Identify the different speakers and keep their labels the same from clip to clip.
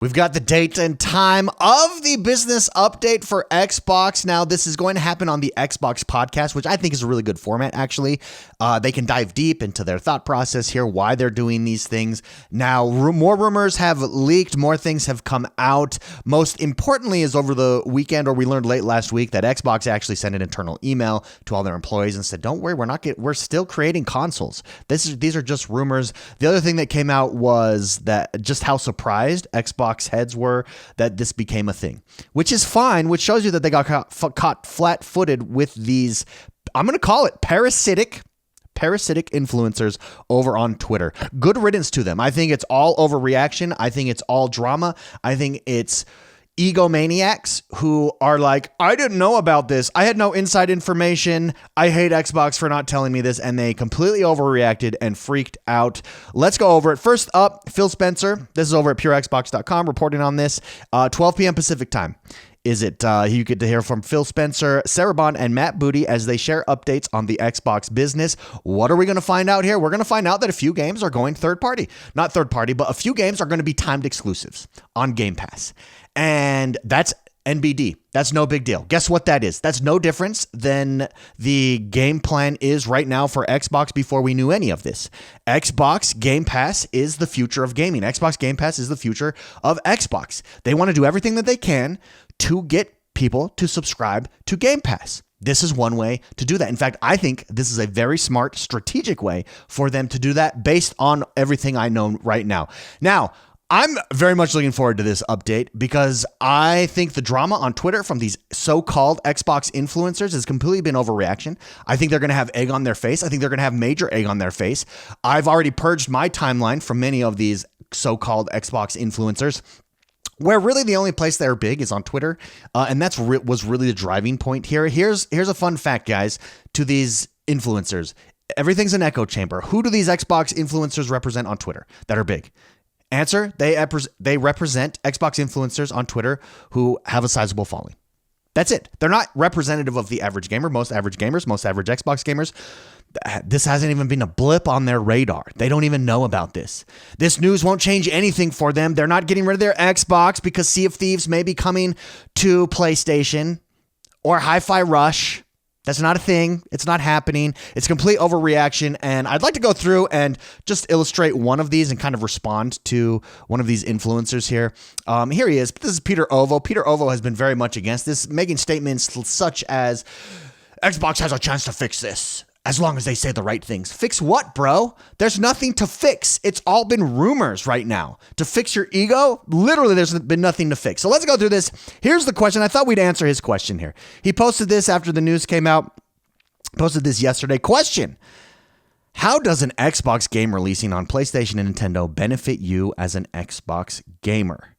Speaker 1: We've got the date and time of the business update for Xbox. Now, this is going to happen on the Xbox podcast, which I think is a really good format, actually. They can dive deep into their thought process here, why they're doing these things. Now, more rumors have leaked, more things have come out. Most importantly is over the weekend, or we learned late last week, that Xbox actually sent an internal email to all their employees and said, don't worry, we're still creating consoles. These are just rumors. The other thing that came out was that just how surprised Xbox heads were that this became a thing, which is fine, which shows you that they got caught flat-footed with these, I'm going to call it parasitic influencers over on Twitter. Good riddance to them. I think it's all overreaction. I think it's all drama. I think it's egomaniacs who are like, I didn't know about this. I had no inside information. I hate Xbox for not telling me this. And they completely overreacted and freaked out. Let's go over it. First up, Phil Spencer. This is over at purexbox.com reporting on this. 12 p.m. Pacific time. Is it? You get to hear from Phil Spencer, Sarah Bond, and Matt Booty as they share updates on the Xbox business. What are we going to find out here? We're going to find out that a few games are going third party. Not third party, but a few games are going to be timed exclusives on Game Pass. And that's NBD. That's no big deal. Guess what that is? That's no difference than the game plan is right now for Xbox before we knew any of this. Xbox Game Pass is the future of gaming. Xbox Game Pass is the future of Xbox. They want to do everything that they can to get people to subscribe to Game Pass. This is one way to do that. In fact, I think this is a very smart, strategic way for them to do that based on everything I know right now. Now, I'm very much looking forward to this update because I think the drama on Twitter from these so-called Xbox influencers has completely been overreaction. I think they're going to have egg on their face. I think they're going to have major egg on their face. I've already purged my timeline from many of these so-called Xbox influencers, where really the only place they're big is on Twitter. And that's was really the driving point here. Here's a fun fact, guys, to these influencers. Everything's an echo chamber. Who do these Xbox influencers represent on Twitter that are big? Answer, they represent Xbox influencers on Twitter who have a sizable following. That's it. They're not representative of the average gamer, most average gamers, most average Xbox gamers. This hasn't even been a blip on their radar. They don't even know about this. This news won't change anything for them. They're not getting rid of their Xbox because Sea of Thieves may be coming to PlayStation or Hi-Fi Rush. That's not a thing. It's not happening. It's complete overreaction. And I'd like to go through and just illustrate one of these and kind of respond to one of these influencers here. Here he is. This is Peter Ovo. Peter Ovo has been very much against this, making statements such as, Xbox has a chance to fix this as long as they say the right things. Fix what, bro? There's nothing to fix. It's all been rumors right now. To fix your ego? Literally, there's been nothing to fix. So let's go through this. Here's the question. I thought we'd answer his question here. He posted this after the news came out. Posted this yesterday. Question: how does an Xbox game releasing on PlayStation and Nintendo benefit you as an Xbox gamer?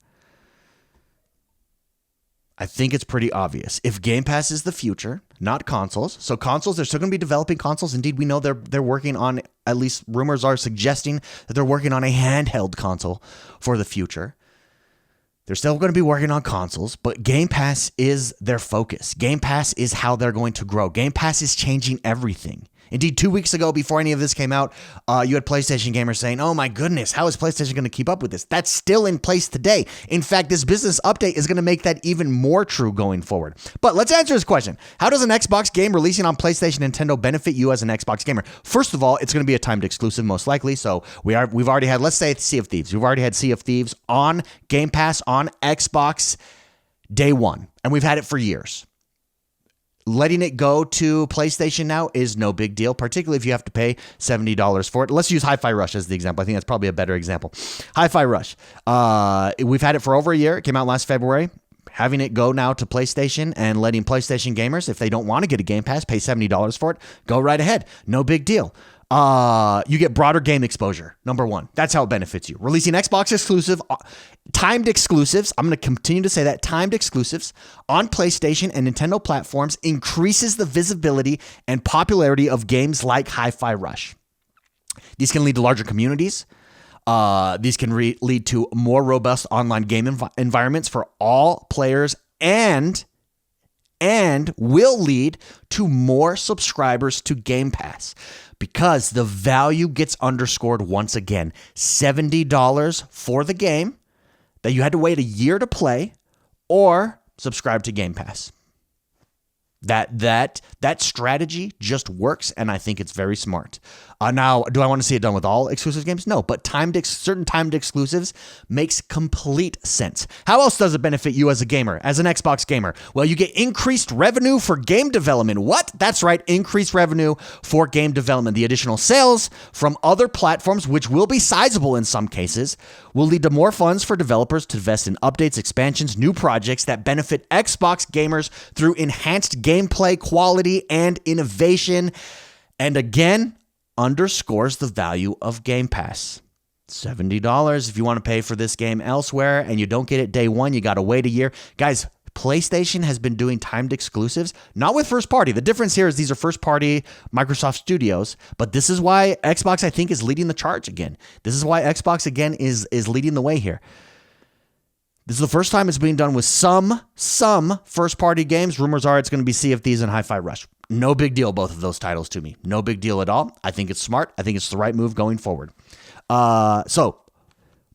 Speaker 1: I think it's pretty obvious. If Game Pass is the future, not consoles. So consoles, they're still going to be developing consoles. Indeed, we know they're working on, at least rumors are suggesting that they're working on a handheld console for the future. They're still going to be working on consoles, but Game Pass is their focus. Game Pass is how they're going to grow. Game Pass is changing everything. Indeed, 2 weeks ago, before any of this came out, you had PlayStation gamers saying, oh my goodness, how is PlayStation going to keep up with this? That's still in place today. In fact, this business update is going to make that even more true going forward. But let's answer this question. How does an Xbox game releasing on PlayStation and Nintendo benefit you as an Xbox gamer? First of all, it's going to be a timed exclusive, most likely. So we've already had, let's say, Sea of Thieves. We've already had Sea of Thieves on Game Pass on Xbox day one, and we've had it for years. Letting it go to PlayStation now is no big deal, particularly if you have to pay $70 for it. Let's use Hi-Fi Rush as the example. I think that's probably a better example. Hi-Fi Rush. We've had it for over a year. It came out last February. Having it go now to PlayStation and letting PlayStation gamers, if they don't want to get a Game Pass, pay $70 for it, go right ahead. No big deal. You get broader game exposure, number one. That's how it benefits you. Releasing Xbox exclusive, timed exclusives, I'm going to continue to say that, timed exclusives on PlayStation and Nintendo platforms increases the visibility and popularity of games like Hi-Fi Rush. These can lead to larger communities. These can lead to more robust online game environments for all players and will lead to more subscribers to Game Pass. Because the value gets underscored once again. $70 for the game. that you had to wait a year to play or subscribe to Game Pass. That strategy just works, and I think it's very smart. Now, do I want to see it done with all exclusive games? No, but certain timed exclusives makes complete sense. How else does it benefit you as a gamer, as an Xbox gamer? Well, you get increased revenue for game development. What? That's right, increased revenue for game development. The additional sales from other platforms, which will be sizable in some cases, will lead to more funds for developers to invest in updates, expansions, new projects that benefit Xbox gamers through enhanced gameplay quality and innovation. And again, underscores the value of Game Pass. $70 if you want to pay for this game elsewhere and you don't get it day one, you got to wait a year. Guys, PlayStation has been doing timed exclusives, not with first party. The difference here is these are first party Microsoft Studios, but this is why Xbox, I think, is leading the charge again. This is why Xbox, again, is leading the way here. This is the first time it's being done with some first party games. Rumors are it's going to be Sea of Thieves and Hi-Fi Rush. No big deal, both of those titles to me. No big deal at all. I think it's smart. I think it's the right move going forward. So,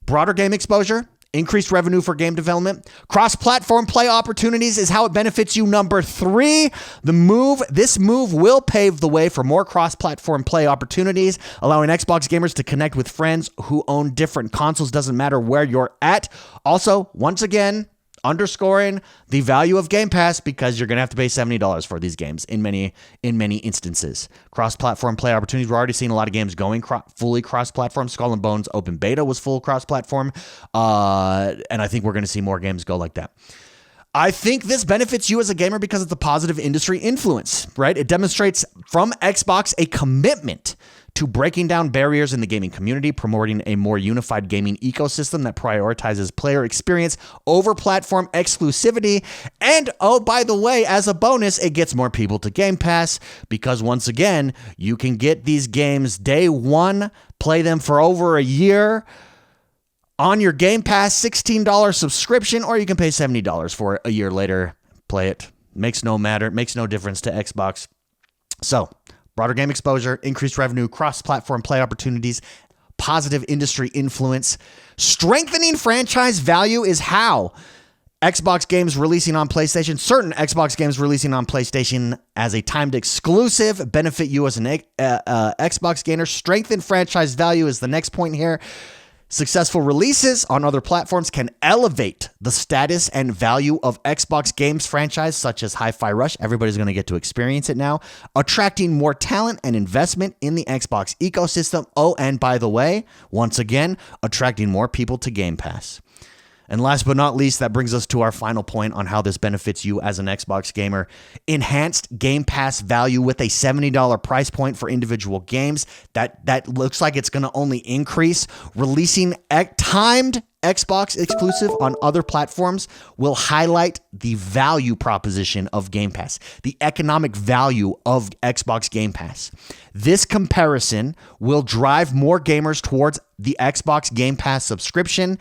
Speaker 1: broader game exposure, increased revenue for game development, cross-platform play opportunities is how it benefits you. Number 3, this move will pave the way for more cross-platform play opportunities, allowing Xbox gamers to connect with friends who own different consoles. Doesn't matter where you're at. Also, once again, underscoring the value of Game Pass because you're going to have to pay $70 for these games in many instances. Cross-platform play opportunities. We're already seeing a lot of games going fully cross-platform. Skull and Bones Open Beta was full cross-platform. And I think we're going to see more games go like that. I think this benefits you as a gamer because it's a positive industry influence, right? It demonstrates from Xbox a commitment to breaking down barriers in the gaming community, promoting a more unified gaming ecosystem that prioritizes player experience over platform exclusivity. And, oh, by the way, as a bonus, it gets more people to Game Pass because, once again, you can get these games day one, play them for over a year on your Game Pass $16 subscription, or you can pay $70 for it a year later, play it. Makes no difference to Xbox. So, broader game exposure, increased revenue, cross-platform play opportunities, positive industry influence. Strengthening franchise value is how Xbox games releasing on PlayStation, certain Xbox games releasing on PlayStation as a timed exclusive benefit you as an Xbox gamer. Strengthen franchise value is the next point here. Successful releases on other platforms can elevate the status and value of Xbox games franchise, such as Hi-Fi Rush. Everybody's going to get to experience it now, attracting more talent and investment in the Xbox ecosystem. Oh, and by the way, once again, attracting more people to Game Pass. And last but not least, that brings us to our final point on how this benefits you as an Xbox gamer. Enhanced Game Pass value with a $70 price point for individual games. That looks like it's going to only increase. Releasing timed Xbox exclusive on other platforms will highlight the value proposition of Game Pass, the economic value of Xbox Game Pass. This comparison will drive more gamers towards the Xbox Game Pass subscription,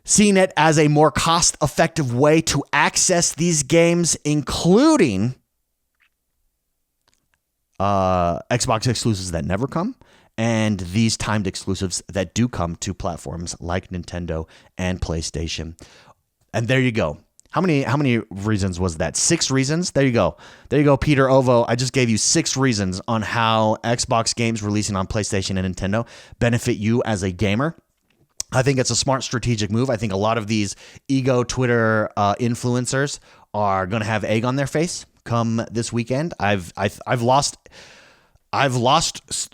Speaker 1: seeing it as a more cost-effective way to access these games, including Xbox exclusives that never come and these timed exclusives that do come to platforms like Nintendo and PlayStation. And there you go. How many reasons was that? 6 reasons? There you go. There you go, Peter Ovo. I just gave you 6 reasons on how Xbox games releasing on PlayStation and Nintendo benefit you as a gamer. I think it's a smart strategic move. I think a lot of these ego Twitter influencers are going to have egg on their face come this weekend. I've lost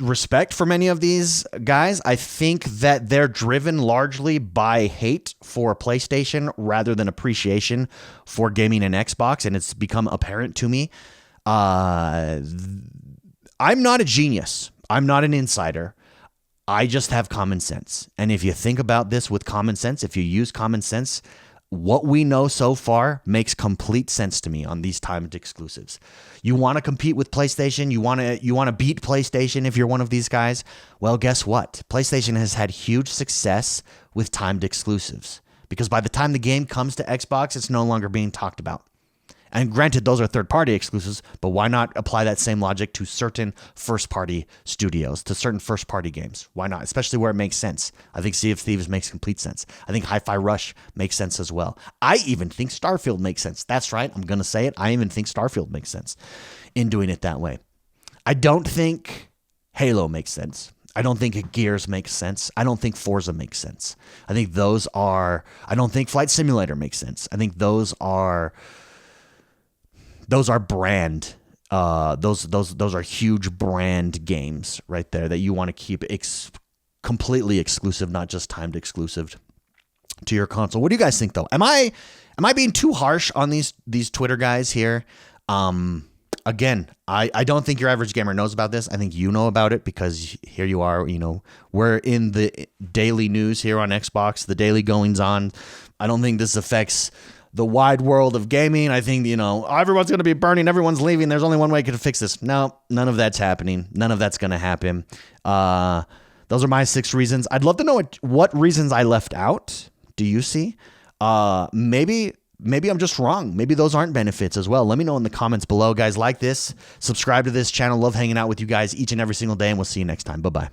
Speaker 1: respect for many of these guys. I think that they're driven largely by hate for PlayStation rather than appreciation for gaming and Xbox, and it's become apparent to me. I'm not a genius. I'm not an insider. I just have common sense. And if you think about this with common sense, if you use common sense, what we know so far makes complete sense to me on these timed exclusives. You want to compete with PlayStation? You want to beat PlayStation if you're one of these guys? Well, guess what? PlayStation has had huge success with timed exclusives because by the time the game comes to Xbox, it's no longer being talked about. And granted, those are third-party exclusives, but why not apply that same logic to certain first-party studios, to certain first-party games? Why not? Especially where it makes sense. I think Sea of Thieves makes complete sense. I think Hi-Fi Rush makes sense as well. I even think Starfield makes sense. That's right. I'm going to say it. I even think Starfield makes sense in doing it that way. I don't think Halo makes sense. I don't think Gears makes sense. I don't think Forza makes sense. I think I don't think Flight Simulator makes sense. I think those are brand. Those are huge brand games right there that you want to keep completely exclusive, not just timed exclusive to your console. What do you guys think though? Am I being too harsh on these Twitter guys here? Again, I don't think your average gamer knows about this. I think you know about it because here you are, we're in the daily news here on Xbox, the daily goings on. I don't think this affects the wide world of gaming. I think, everyone's going to be burning, everyone's leaving. There's only one way to fix this. No, none of that's happening. None of that's going to happen. Those are my 6 reasons. I'd love to know what reasons I left out. Do you see? Maybe I'm just wrong. Maybe those aren't benefits as well. Let me know in the comments below, guys. Like this, subscribe to this channel. Love hanging out with you guys each and every single day, and we'll see you next time. Bye-bye.